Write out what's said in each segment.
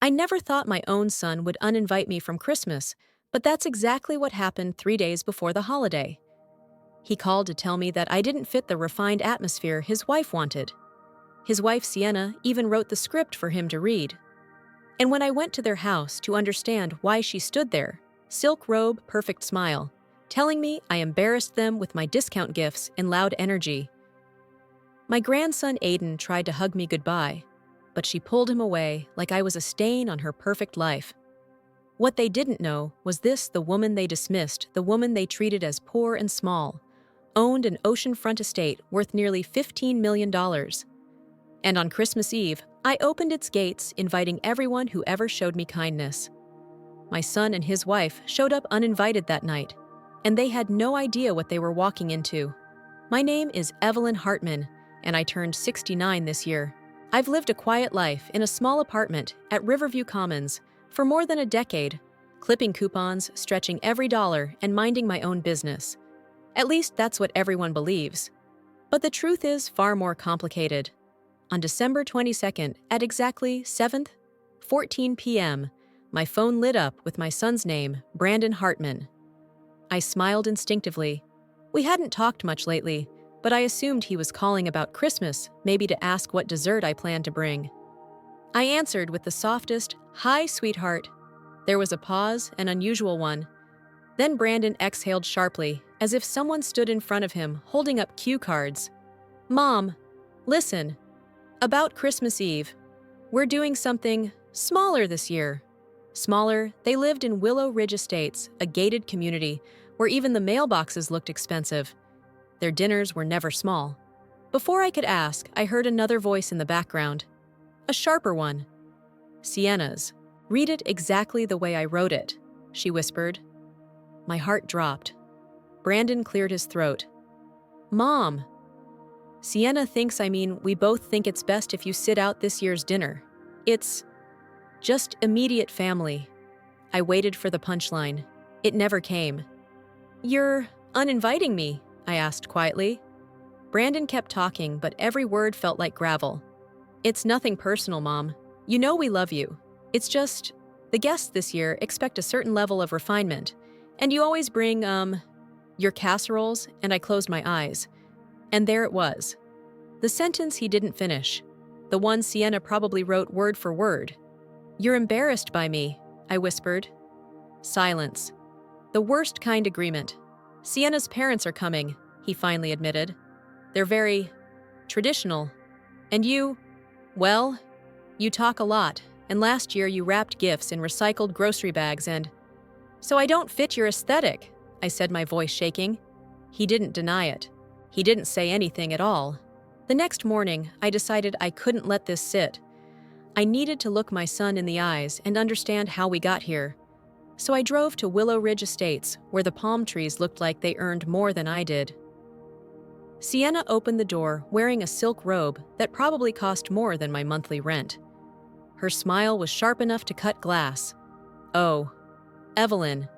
I never thought my own son would uninvite me from Christmas, but that's exactly what happened 3 days before the holiday. He called to tell me that I didn't fit the refined atmosphere his wife wanted. His wife, Sienna, even wrote the script for him to read. And when I went to their house to understand why she stood there, silk robe, perfect smile, telling me I embarrassed them with my discount gifts and loud energy. My grandson Aiden tried to hug me goodbye, but she pulled him away like I was a stain on her perfect life. What they didn't know was this: the woman they dismissed, the woman they treated as poor and small, owned an oceanfront estate worth nearly $15 million. And on Christmas Eve, I opened its gates, inviting everyone who ever showed me kindness. My son and his wife showed up uninvited that night, and they had no idea what they were walking into. My name is Evelyn Hartman, and I turned 69 this year. I've lived a quiet life in a small apartment at Riverview Commons for more than a decade, clipping coupons, stretching every dollar, and minding my own business. At least that's what everyone believes. But the truth is far more complicated. On December 22nd, at exactly 7:14 p.m., my phone lit up with my son's name, Brandon Hartman. I smiled instinctively. We hadn't talked much lately, but I assumed he was calling about Christmas, maybe to ask what dessert I planned to bring. I answered with the softest, "Hi, sweetheart." There was a pause, an unusual one. Then Brandon exhaled sharply, as if someone stood in front of him, holding up cue cards. "Mom, listen. About Christmas Eve. We're doing something smaller this year." Smaller, they lived in Willow Ridge Estates, a gated community where even the mailboxes looked expensive. Their dinners were never small. Before I could ask, I heard another voice in the background. A sharper one. "Sienna's. Read it exactly the way I wrote it," she whispered. My heart dropped. Brandon cleared his throat. "Mom. Sienna thinks, we both think it's best if you sit out this year's dinner. It's just immediate family." I waited for the punchline. It never came. "You're uninviting me?" I asked quietly. Brandon kept talking, but every word felt like gravel. "It's nothing personal, Mom. You know we love you. It's just, the guests this year expect a certain level of refinement, and you always bring, your casseroles," and I closed my eyes. And there it was. The sentence he didn't finish. The one Sienna probably wrote word for word. "You're embarrassed by me," I whispered. Silence. The worst kind agreement. "Sienna's parents are coming," he finally admitted. "They're very traditional. And you, well, you talk a lot, and last year you wrapped gifts in recycled grocery bags and—" "So I don't fit your aesthetic," I said, my voice shaking. He didn't deny it. He didn't say anything at all. The next morning, I decided I couldn't let this sit. I needed to look my son in the eyes and understand how we got here. So I drove to Willow Ridge Estates, where the palm trees looked like they earned more than I did. Sienna opened the door wearing a silk robe that probably cost more than my monthly rent. Her smile was sharp enough to cut glass. "Oh, Evelyn,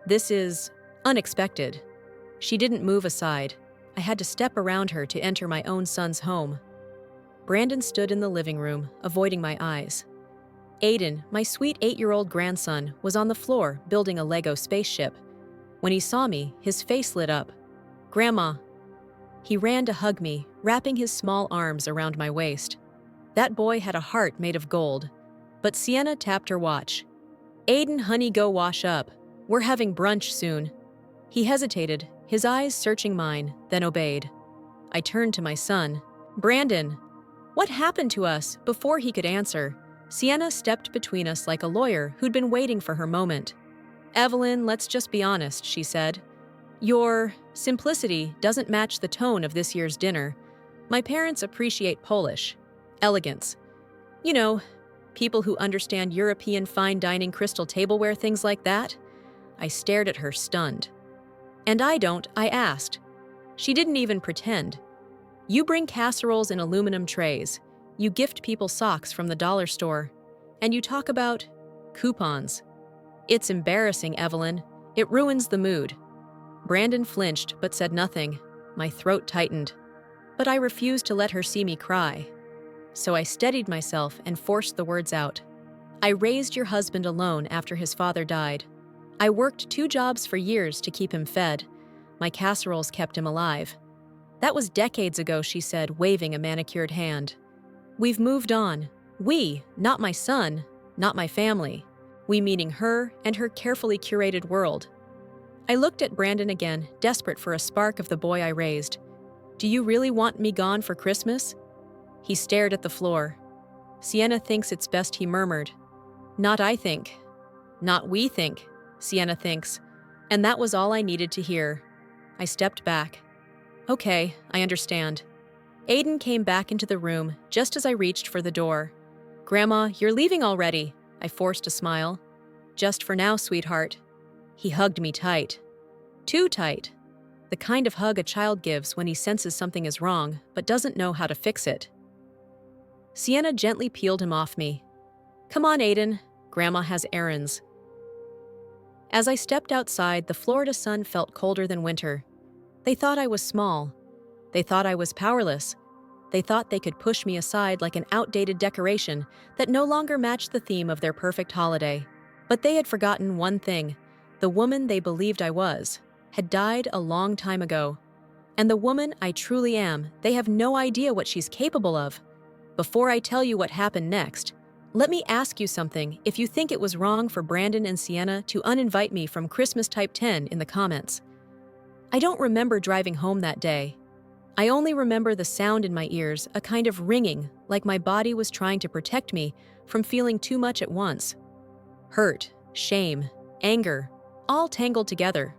this is unexpected." She didn't move aside. I had to step around her to enter my own son's home. Brandon stood in the living room, avoiding my eyes. Aiden, my sweet 8-year-old grandson, was on the floor building a Lego spaceship. When he saw me, his face lit up. "Grandma." He ran to hug me, wrapping his small arms around my waist. That boy had a heart made of gold. But Sienna tapped her watch. "Aiden, honey, go wash up. We're having brunch soon." He hesitated, his eyes searching mine, then obeyed. I turned to my son. "Brandon, what happened to us?" Before he could answer, Sienna stepped between us like a lawyer who'd been waiting for her moment. "Evelyn, let's just be honest," she said. "Your simplicity doesn't match the tone of this year's dinner. My parents appreciate Polish elegance. You know, people who understand European fine dining crystal tableware, things like that." I stared at her, stunned. "And I don't," I asked. She didn't even pretend. "You bring casseroles in aluminum trays. You gift people socks from the dollar store. And you talk about coupons. It's embarrassing, Evelyn. It ruins the mood." Brandon flinched but said nothing. My throat tightened. But I refused to let her see me cry. So I steadied myself and forced the words out. I raised your husband alone after his father died. I worked 2 jobs for years to keep him fed. My casseroles kept him alive. That was decades ago, she said, waving a manicured hand. We've moved on. We, not my son, not my family. We meaning her and her carefully curated world. I looked at Brandon again, desperate for a spark of the boy I raised. Do you really want me gone for Christmas? He stared at the floor. Sienna thinks it's best, he murmured. Not I think. Not we think, Sienna thinks. And that was all I needed to hear. I stepped back. Okay, I understand. Aiden came back into the room just as I reached for the door. Grandma, you're leaving already. I forced a smile. Just for now, sweetheart. He hugged me tight. Too tight. The kind of hug a child gives when he senses something is wrong but doesn't know how to fix it. Sienna gently peeled him off me. Come on, Aiden. Grandma has errands. As I stepped outside, the Florida sun felt colder than winter. They thought I was small. They thought I was powerless. They thought they could push me aside like an outdated decoration that no longer matched the theme of their perfect holiday. But they had forgotten one thing. The woman they believed I was had died a long time ago. And the woman I truly am, they have no idea what she's capable of. Before I tell you what happened next, let me ask you something. If you think it was wrong for Brandon and Sienna to uninvite me from Christmas Type 10 in the comments. I don't remember driving home that day. I only remember the sound in my ears, a kind of ringing, like my body was trying to protect me from feeling too much at once. Hurt, shame, anger, all tangled together.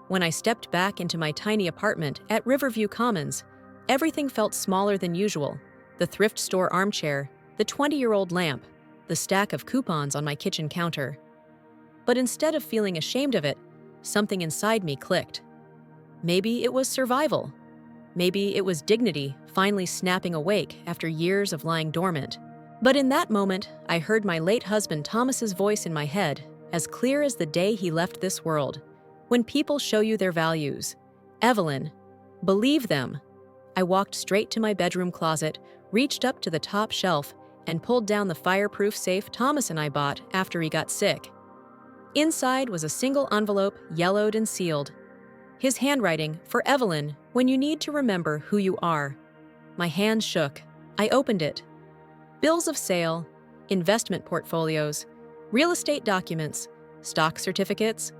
When I stepped back into my tiny apartment at Riverview Commons, everything felt smaller than usual. The thrift store armchair, the 20-year-old lamp, the stack of coupons on my kitchen counter. But instead of feeling ashamed of it, something inside me clicked. Maybe it was survival. Maybe it was dignity finally snapping awake after years of lying dormant. But in that moment, I heard my late husband Thomas's voice in my head, as clear as the day he left this world. When people show you their values, Evelyn, believe them. I walked straight to my bedroom closet, reached up to the top shelf, and pulled down the fireproof safe Thomas and I bought after he got sick. Inside was a single envelope, yellowed and sealed. His handwriting, for Evelyn, when you need to remember who you are. My hands shook. I opened it. Bills of sale, investment portfolios, real estate documents, stock certificates,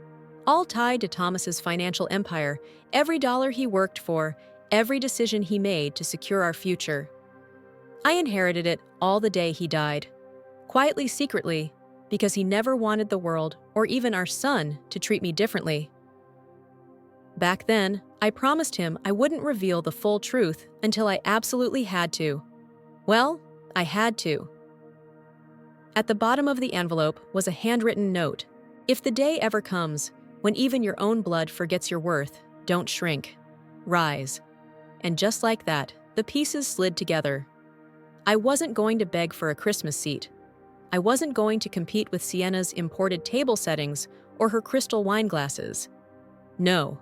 all tied to Thomas's financial empire, every dollar he worked for, every decision he made to secure our future. I inherited it all the day he died, quietly, secretly, because he never wanted the world, or even our son, to treat me differently. Back then, I promised him I wouldn't reveal the full truth until I absolutely had to. Well, I had to. At the bottom of the envelope was a handwritten note. If the day ever comes, when even your own blood forgets your worth, don't shrink. Rise. And just like that, the pieces slid together. I wasn't going to beg for a Christmas seat. I wasn't going to compete with Sienna's imported table settings or her crystal wine glasses. No.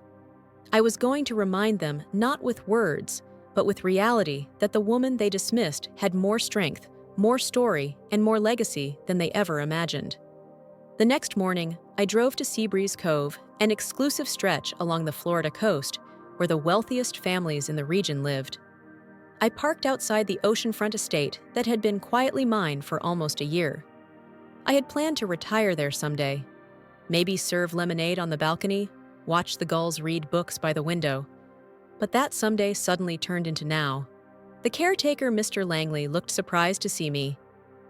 I was going to remind them, not with words, but with reality, that the woman they dismissed had more strength, more story, and more legacy than they ever imagined. The next morning, I drove to Seabreeze Cove, an exclusive stretch along the Florida coast, where the wealthiest families in the region lived. I parked outside the oceanfront estate that had been quietly mine for almost a year. I had planned to retire there someday. Maybe serve lemonade on the balcony, watch the gulls read books by the window. But that someday suddenly turned into now. The caretaker, Mr. Langley, looked surprised to see me.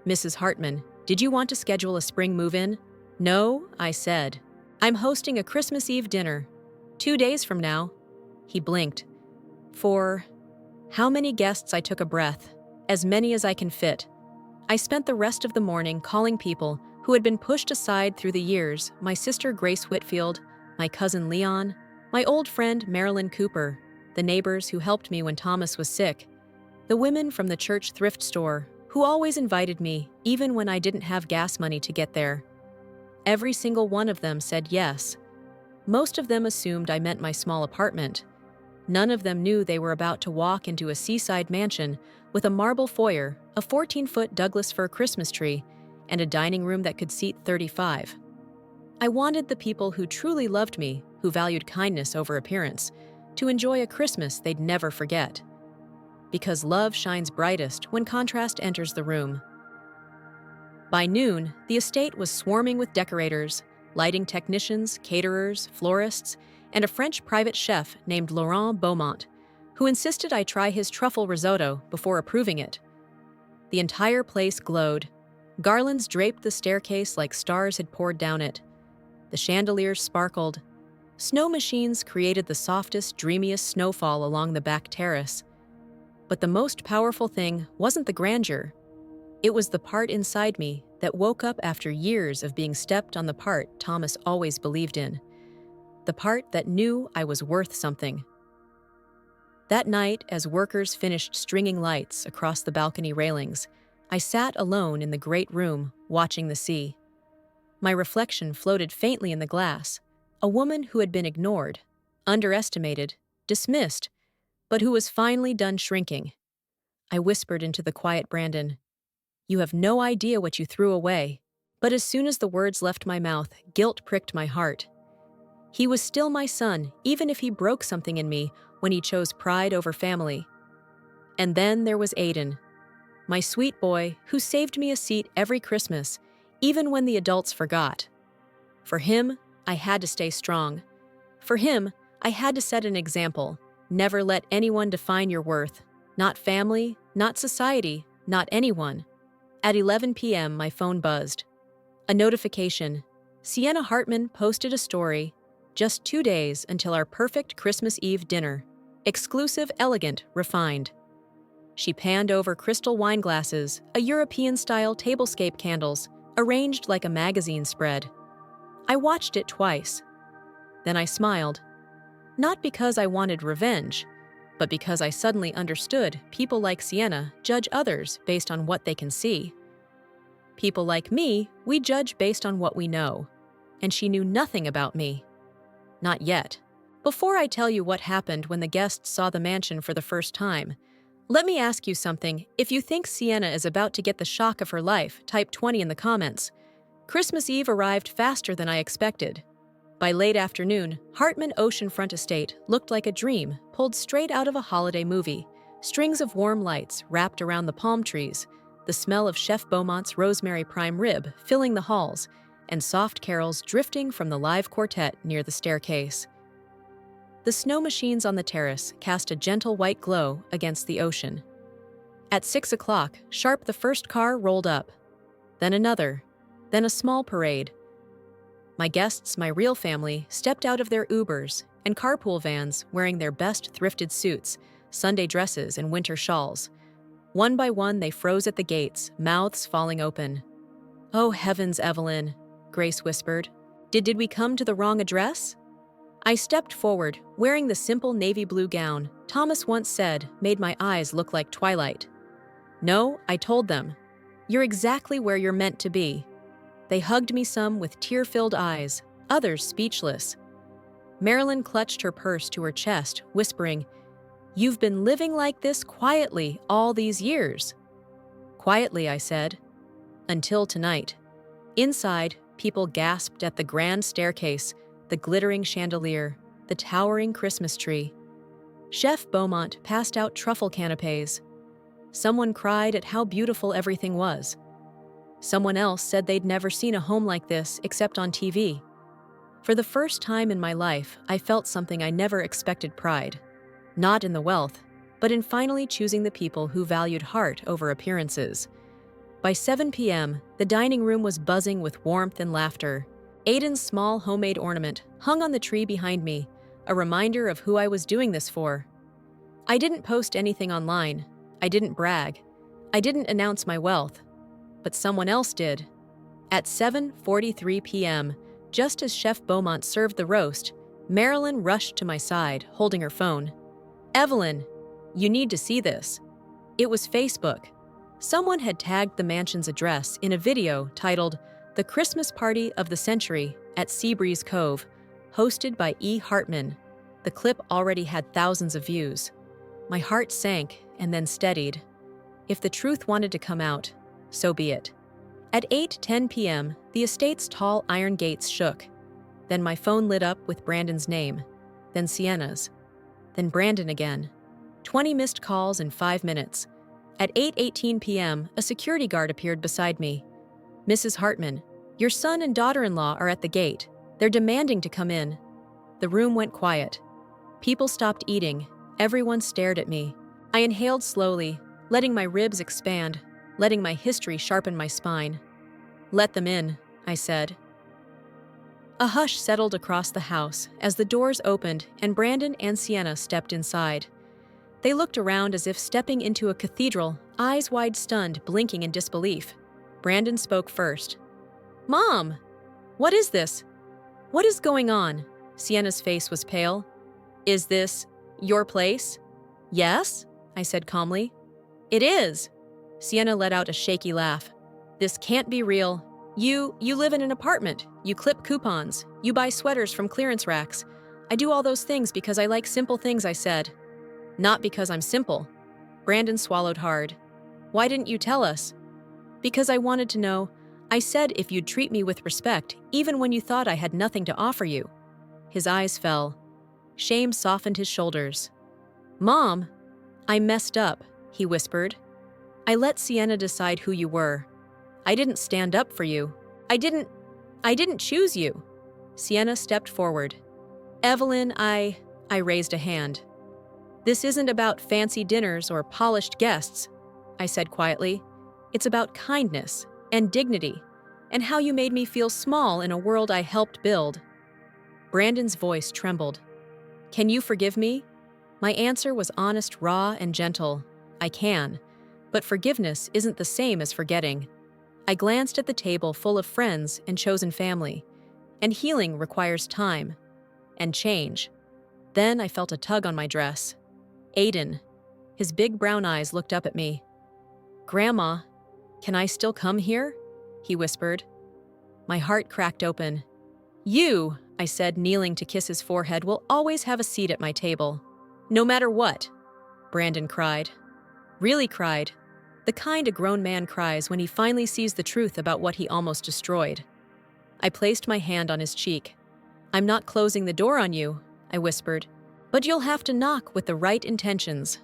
Mrs. Hartman, did you want to schedule a spring move-in? No, I said. I'm hosting a Christmas Eve dinner. 2 days from now. He blinked. For how many guests? I took a breath. As many as I can fit. I spent the rest of the morning calling people who had been pushed aside through the years, my sister Grace Whitfield, my cousin Leon, my old friend Marilyn Cooper, the neighbors who helped me when Thomas was sick, the women from the church thrift store who always invited me even when I didn't have gas money to get there. Every single one of them said yes. Most of them assumed I meant my small apartment. None of them knew they were about to walk into a seaside mansion with a marble foyer, a 14-foot Douglas fir Christmas tree, and a dining room that could seat 35. I wanted the people who truly loved me, who valued kindness over appearance, to enjoy a Christmas they'd never forget. Because love shines brightest when contrast enters the room. By noon, the estate was swarming with decorators, lighting technicians, caterers, florists, and a French private chef named Laurent Beaumont, who insisted I try his truffle risotto before approving it. The entire place glowed. Garlands draped the staircase like stars had poured down it. The chandeliers sparkled. Snow machines created the softest, dreamiest snowfall along the back terrace. But the most powerful thing wasn't the grandeur. It was the part inside me that woke up after years of being stepped on the part Thomas always believed in. The part that knew I was worth something. That night, as workers finished stringing lights across the balcony railings, I sat alone in the great room, watching the sea. My reflection floated faintly in the glass, a woman who had been ignored, underestimated, dismissed, but who was finally done shrinking. I whispered into the quiet Brandon, "You have no idea what you threw away." But as soon as the words left my mouth, guilt pricked my heart. He was still my son, even if he broke something in me when he chose pride over family. And then there was Aiden, my sweet boy who saved me a seat every Christmas, even when the adults forgot. For him, I had to stay strong. For him, I had to set an example. Never let anyone define your worth. Not family, not society, not anyone. At 11 p.m., my phone buzzed. A notification. Sienna Hartman posted a story. Just 2 days until our perfect Christmas Eve dinner. Exclusive, elegant, refined. She panned over crystal wine glasses, a European-style tablescape candles, arranged like a magazine spread. I watched it twice. Then I smiled. Not because I wanted revenge, but because I suddenly understood people like Sienna judge others based on what they can see. People like me, we judge based on what we know. And she knew nothing about me. Not yet. Before I tell you what happened when the guests saw the mansion for the first time, let me ask you something. If you think Sienna is about to get the shock of her life, type 20 in the comments. Christmas Eve arrived faster than I expected. By late afternoon, Hartman Oceanfront Estate looked like a dream pulled straight out of a holiday movie. Strings of warm lights wrapped around the palm trees, the smell of Chef Beaumont's rosemary prime rib filling the halls, and soft carols drifting from the live quartet near the staircase. The snow machines on the terrace cast a gentle white glow against the ocean. At 6 o'clock, sharp the first car rolled up. Then another. Then a small parade. My guests, my real family, stepped out of their Ubers and carpool vans wearing their best thrifted suits, Sunday dresses, and winter shawls. One by one, they froze at the gates, mouths falling open. "Oh heavens, Evelyn," Grace whispered. Did we come to the wrong address?" I stepped forward, wearing the simple navy blue gown Thomas once said made my eyes look like twilight. "No," I told them. "You're exactly where you're meant to be." They hugged me, some with tear-filled eyes, others speechless. Marilyn clutched her purse to her chest, whispering, "You've been living like this quietly all these years." "Quietly," I said. "Until tonight." Inside, people gasped at the grand staircase, the glittering chandelier, the towering Christmas tree. Chef Beaumont passed out truffle canapes. Someone cried at how beautiful everything was. Someone else said they'd never seen a home like this except on TV. For the first time in my life, I felt something I never expected: pride. Not in the wealth, but in finally choosing the people who valued heart over appearances. By 7 p.m., the dining room was buzzing with warmth and laughter. Aiden's small homemade ornament hung on the tree behind me, a reminder of who I was doing this for. I didn't post anything online. I didn't brag. I didn't announce my wealth. But someone else did. At 7:43 p.m., just as Chef Beaumont served the roast, Marilyn rushed to my side, holding her phone. "Evelyn, you need to see this." It was Facebook. Someone had tagged the mansion's address in a video titled "The Christmas Party of the Century at Seabreeze Cove," hosted by E. Hartman. The clip already had thousands of views. My heart sank and then steadied. If the truth wanted to come out, so be it. At 8:10 p.m., the estate's tall iron gates shook. Then my phone lit up with Brandon's name, then Sienna's, then Brandon again. 20 missed calls in 5 minutes. At 8:18 p.m., a security guard appeared beside me. "Mrs. Hartman, your son and daughter-in-law are at the gate. They're demanding to come in." The room went quiet. People stopped eating. Everyone stared at me. I inhaled slowly, letting my ribs expand, letting my history sharpen my spine. "Let them in," I said. A hush settled across the house as the doors opened and Brandon and Sienna stepped inside. They looked around as if stepping into a cathedral, eyes wide stunned, blinking in disbelief. Brandon spoke first. "Mom! What is this? What is going on?" Sienna's face was pale. "Is this your place?" "Yes," I said calmly. "It is." Sienna let out a shaky laugh. "This can't be real. You live in an apartment. You clip coupons. You buy sweaters from clearance racks. I do all those things because I like simple things," I said. "Not because I'm simple." Brandon swallowed hard. "Why didn't you tell us?" "Because I wanted to know. I said if you'd treat me with respect, even when you thought I had nothing to offer you." His eyes fell. Shame softened his shoulders. "Mom, I messed up," he whispered. "I let Sienna decide who you were. I didn't stand up for you. I didn't choose you." Sienna stepped forward. "Evelyn, I raised a hand. "This isn't about fancy dinners or polished guests," I said quietly. "It's about kindness and dignity and how you made me feel small in a world I helped build." Brandon's voice trembled. "Can you forgive me?" My answer was honest, raw, and gentle. "I can. But forgiveness isn't the same as forgetting." I glanced at the table full of friends and chosen family. And healing requires time. And change. Then I felt a tug on my dress. Aiden. His big brown eyes looked up at me. "Grandma, can I still come here?" he whispered. My heart cracked open. "You," I said, kneeling to kiss his forehead, "will always have a seat at my table. No matter what," Brandon cried. Really cried. The kind a grown man cries when he finally sees the truth about what he almost destroyed. I placed my hand on his cheek. "I'm not closing the door on you," I whispered, "but you'll have to knock with the right intentions."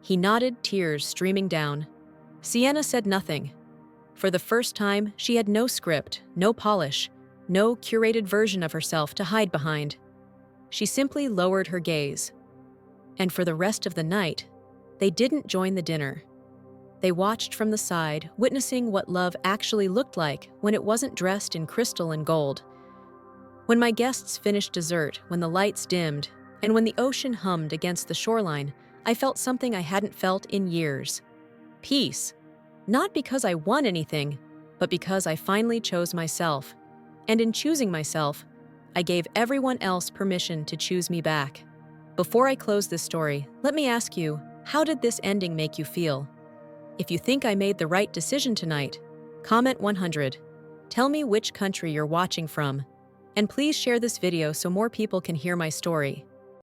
He nodded, tears streaming down. Sienna said nothing. For the first time, she had no script, no polish, no curated version of herself to hide behind. She simply lowered her gaze. And for the rest of the night, they didn't join the dinner. They watched from the side, witnessing what love actually looked like when it wasn't dressed in crystal and gold. When my guests finished dessert, when the lights dimmed, and when the ocean hummed against the shoreline, I felt something I hadn't felt in years. Peace. Not because I won anything, but because I finally chose myself. And in choosing myself, I gave everyone else permission to choose me back. Before I close this story, let me ask you, how did this ending make you feel? If you think I made the right decision tonight, comment 100. Tell me which country you're watching from. And please share this video so more people can hear my story.